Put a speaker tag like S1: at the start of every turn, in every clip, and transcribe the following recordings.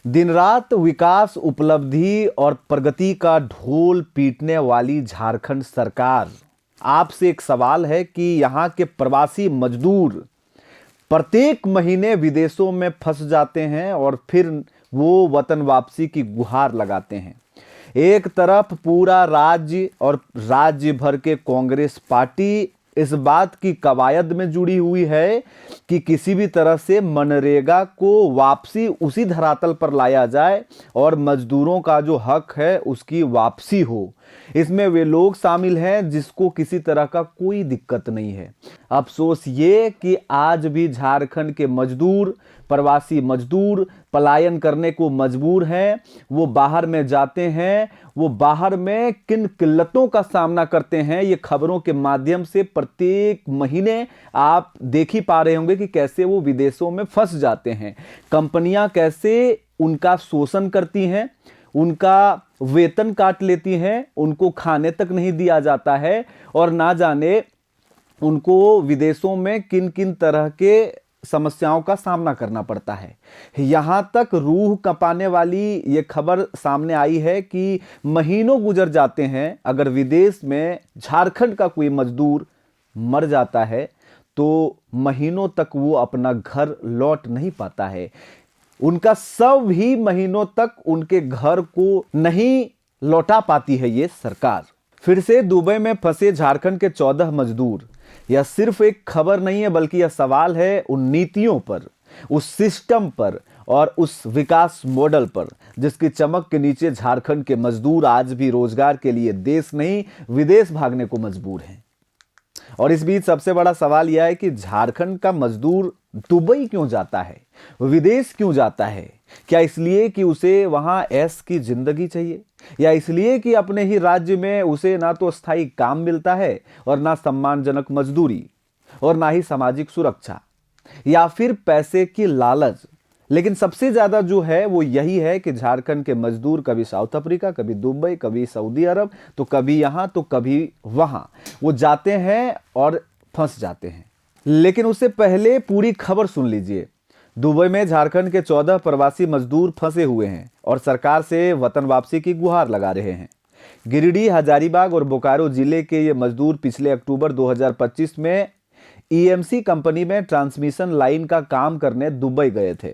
S1: दिन रात विकास, उपलब्धि और प्रगति का ढोल पीटने वाली झारखंड सरकार, आपसे एक सवाल है कि यहाँ के प्रवासी मजदूर प्रत्येक महीने विदेशों में फंस जाते हैं और फिर वो वतन वापसी की गुहार लगाते हैं। एक तरफ पूरा राज्य और राज्य भर के कांग्रेस पार्टी इस बात की कवायद में जुड़ी हुई है कि किसी भी तरह से मनरेगा को वापसी उसी धरातल पर लाया जाए और मजदूरों का जो हक है उसकी वापसी हो। इसमें वे लोग शामिल हैं जिसको किसी तरह का कोई दिक्कत नहीं है। अफसोस ये कि आज भी झारखंड के मजदूर, प्रवासी मजदूर पलायन करने को मजबूर हैं। वो बाहर में जाते हैं, वो बाहर में किन किल्लतों का सामना करते हैं, ये खबरों के माध्यम से प्रत्येक महीने आप देख ही पा रहे होंगे कि कैसे वो विदेशों में फंस जाते हैं। कंपनियां कैसे उनका शोषण करती हैं, उनका वेतन काट लेती हैं, उनको खाने तक नहीं दिया जाता है और ना जाने उनको विदेशों में किन किन तरह के समस्याओं का सामना करना पड़ता है। यहां तक रूह कंपाने वाली ये खबर सामने आई है कि महीनों गुजर जाते हैं, अगर विदेश में झारखंड का कोई मजदूर मर जाता है तो महीनों तक वो अपना घर लौट नहीं पाता है। उनका शव भी महीनों तक उनके घर को नहीं लौटा पाती है ये सरकार। फिर से दुबई में फंसे झारखंड के 14 मजदूर, यह सिर्फ एक खबर नहीं है बल्कि यह सवाल है उन नीतियों पर, उस सिस्टम पर और उस विकास मॉडल पर जिसकी चमक के नीचे झारखंड के मजदूर आज भी रोजगार के लिए देश नहीं विदेश भागने को मजबूर हैं। और इस बीच सबसे बड़ा सवाल यह है कि झारखंड का मजदूर दुबई क्यों जाता है, विदेश क्यों जाता है? क्या इसलिए कि उसे वहां ऐश की जिंदगी चाहिए, या इसलिए कि अपने ही राज्य में उसे ना तो स्थायी काम मिलता है और ना सम्मानजनक मजदूरी और ना ही सामाजिक सुरक्षा, या फिर पैसे की लालच? लेकिन सबसे ज्यादा जो है वो यही है कि झारखंड के मजदूर कभी साउथ अफ्रीका, कभी दुबई, कभी सऊदी अरब, तो कभी यहां तो कभी वहां वो जाते हैं और फंस जाते हैं। लेकिन उससे पहले पूरी खबर सुन लीजिए। दुबई में झारखंड के 14 प्रवासी मजदूर फंसे हुए हैं और सरकार से वतन वापसी की गुहार लगा रहे हैं। गिरिडीह, हजारीबाग और बोकारो जिले के ये मजदूर पिछले अक्टूबर 2025 में ईएमसी कंपनी में ट्रांसमिशन लाइन का काम करने दुबई गए थे।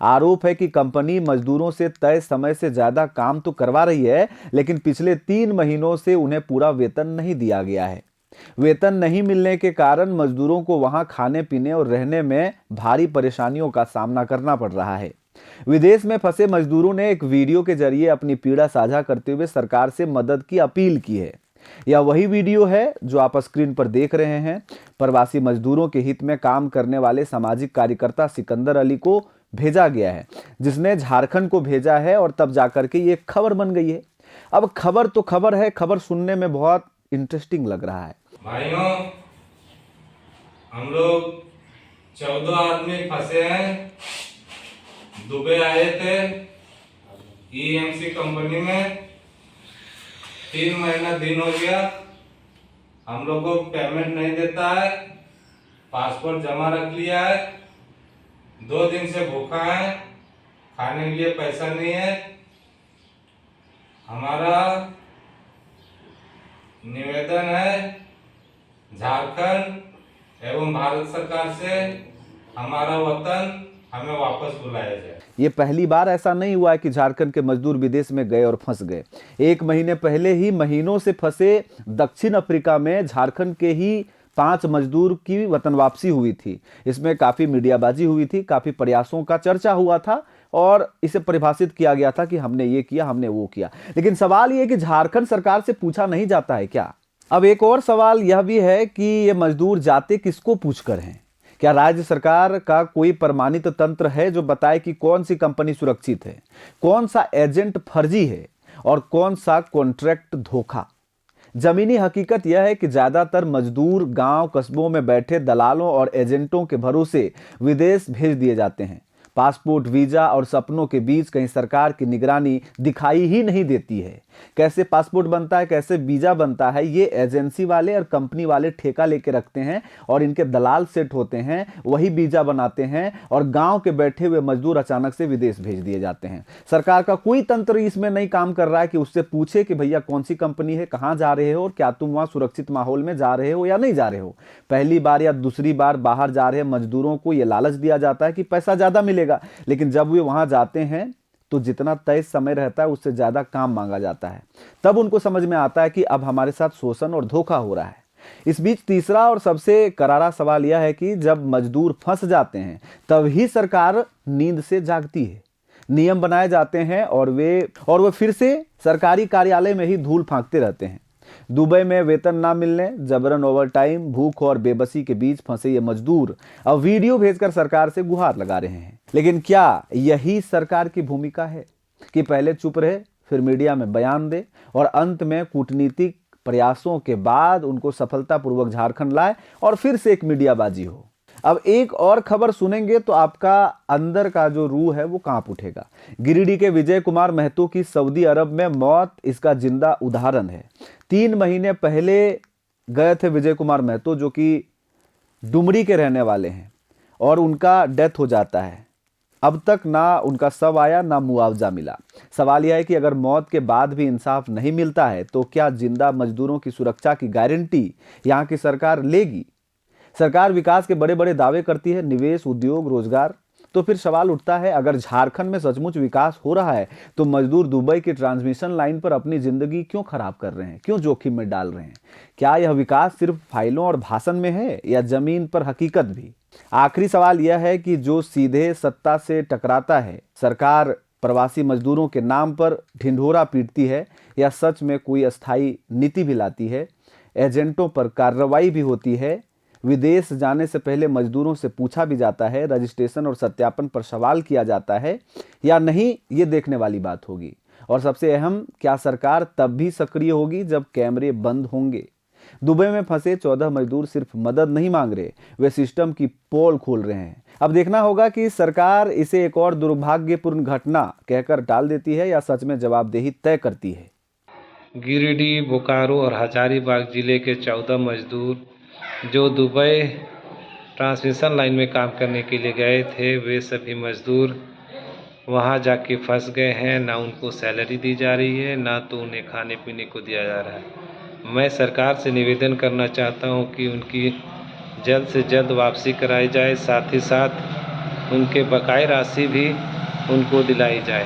S1: आरोप है कि कंपनी मजदूरों से तय समय से ज्यादा काम तो करवा रही है, लेकिन पिछले 3 महीनों से उन्हें पूरा वेतन नहीं दिया गया है। वेतन नहीं मिलने के कारण मजदूरों को वहां खाने पीने और रहने में भारी परेशानियों का सामना करना पड़ रहा है। विदेश में फंसे मजदूरों ने एक वीडियो के जरिए अपनी पीड़ा साझा करते हुए सरकार से मदद की अपील की है। यह वही वीडियो है जो आप स्क्रीन पर देख रहे हैं। प्रवासी मजदूरों के हित में काम करने वाले सामाजिक कार्यकर्ता सिकंदर अली को भेजा गया है, जिसने झारखंड को भेजा है और तब जाकर के ये खबर बन गई है। अब खबर तो खबर है, खबर सुनने में बहुत इंटरेस्टिंग लग रहा है।
S2: भाइयों, हम लोग 14 आदमी फंसे हैं। दुबई आए थे ईएमसी कंपनी में। 3 महीना दिन हो गया, हम लोग को पेमेंट नहीं देता है। पासपोर्ट जमा रख लिया है, 2 दिन से भूखा है, खाने के लिए पैसा नहीं है। हमारा निवेदन है झारखंड एवं भारत सरकार से हमारा वतन हमें वापस बुलाया जाए।
S1: ये पहली बार ऐसा नहीं हुआ है कि झारखंड के मजदूर विदेश में गए और फंस गए। 1 महीने पहले ही महीनों से फंसे दक्षिण अफ्रीका में झारखंड के ही 5 मजदूर की वतन वापसी हुई थी। इसमें काफी मीडियाबाजी हुई थी, काफी प्रयासों का चर्चा हुआ था और इसे परिभाषित किया गया था कि हमने ये किया, हमने वो किया। लेकिन सवाल ये कि झारखंड सरकार से पूछा नहीं जाता है क्या? अब एक और सवाल यह भी है कि ये मजदूर जाते किसको पूछकर हैं? क्या राज्य सरकार का कोई प्रमाणित तंत्र है जो बताए कि कौन सी कंपनी सुरक्षित है, कौन सा एजेंट फर्जी है और कौन सा कॉन्ट्रैक्ट धोखा? जमीनी हकीकत यह है कि ज्यादातर मजदूर गांव कस्बों में बैठे दलालों और एजेंटों के भरोसे विदेश भेज दिए जाते हैं। पासपोर्ट, वीजा और सपनों के बीच कहीं सरकार की निगरानी दिखाई ही नहीं देती है। कैसे पासपोर्ट बनता है, कैसे वीजा बनता है, ये एजेंसी वाले और कंपनी वाले ठेका लेके रखते हैं और इनके दलाल सेट होते हैं, वही वीजा बनाते हैं और गांव के बैठे हुए मजदूर अचानक से विदेश भेज दिए जाते हैं। सरकार का कोई तंत्र इसमें नहीं काम कर रहा है कि उससे पूछे कि भैया कौन सी कंपनी है, कहां जा रहे हो और क्या तुम वहां सुरक्षित माहौल में जा रहे हो या नहीं जा रहे हो। पहली बार या दूसरी बार बाहर जा रहे मजदूरों को यह लालच दिया जाता है कि पैसा ज्यादा मिलेगा, लेकिन जब वे वहां जाते हैं तो जितना तय समय रहता है उससे ज्यादा काम मांगा जाता है। तब उनको समझ में आता है कि अब हमारे साथ शोषण और धोखा हो रहा है। इस बीच तीसरा और सबसे करारा सवाल यह है कि जब मजदूर फंस जाते हैं तभी सरकार नींद से जागती है। नियम बनाए जाते हैं और वे फिर से सरकारी कार्यालय में ही धूल फांकते रहते हैं। दुबई में वेतन ना मिलने, जबरन ओवरटाइम, भूख और बेबसी के बीच फंसे ये मजदूर अब वीडियो भेजकर सरकार से गुहार लगा रहे हैं। लेकिन क्या यही सरकार की भूमिका है कि पहले चुप रहे, फिर मीडिया में बयान दे और अंत में कूटनीतिक प्रयासों के बाद उनको सफलतापूर्वक झारखंड लाए और फिर से एक मीडियाबाजी हो? अब एक और खबर सुनेंगे तो आपका अंदर का जो रूह है वो कांप उठेगा। गिरिडीह के विजय कुमार महतो की सऊदी अरब में मौत इसका जिंदा उदाहरण है। 3 महीने पहले गए थे विजय कुमार महतो, जो कि डुमरी के रहने वाले हैं, और उनका डेथ हो जाता है। अब तक ना उनका शव आया, ना मुआवजा मिला। सवाल यह है कि अगर मौत के बाद भी इंसाफ नहीं मिलता है तो क्या जिंदा मजदूरों की सुरक्षा की गारंटी यहाँ की सरकार लेगी? सरकार विकास के बड़े बड़े दावे करती है, निवेश, उद्योग, रोजगार, तो फिर सवाल उठता है अगर झारखंड में सचमुच विकास हो रहा है तो मजदूर दुबई की ट्रांसमिशन लाइन पर अपनी जिंदगी क्यों खराब कर रहे हैं, क्यों जोखिम में डाल रहे हैं? क्या यह विकास सिर्फ फाइलों और भाषण में है या जमीन पर हकीकत भी? आखिरी सवाल यह है कि जो सीधे सत्ता से टकराता है, सरकार प्रवासी मजदूरों के नाम पर ढिंढोरा पीटती है या सच में कोई अस्थायी नीति भी लाती है? एजेंटों पर कार्रवाई भी होती है? विदेश जाने से पहले मजदूरों से पूछा भी जाता है, रजिस्ट्रेशन और सत्यापन पर सवाल किया जाता है या नहीं, ये देखने वाली बात होगी। और सबसे अहम, क्या सरकार तब भी सक्रिय होगी जब कैमरे बंद होंगे? दुबई में फंसे 14 मजदूर सिर्फ मदद नहीं मांग रहे, वे सिस्टम की पोल खोल रहे हैं। अब देखना होगा कि सरकार इसे एक और दुर्भाग्यपूर्ण घटना कहकर टाल देती है या सच में जवाबदेही तय करती है।
S3: गिरिडीह, बोकारो और हजारीबाग जिले के 14 मजदूर जो दुबई ट्रांसमिशन लाइन में काम करने के लिए गए थे, वे सभी मजदूर वहां जाके फंस गए हैं। ना उनको सैलरी दी जा रही है, ना तो उन्हें खाने पीने को दिया जा रहा है। मैं सरकार से निवेदन करना चाहता हूं कि उनकी जल्द से जल्द वापसी कराई जाए, साथ ही साथ उनके बकाया राशि भी उनको दिलाई जाए।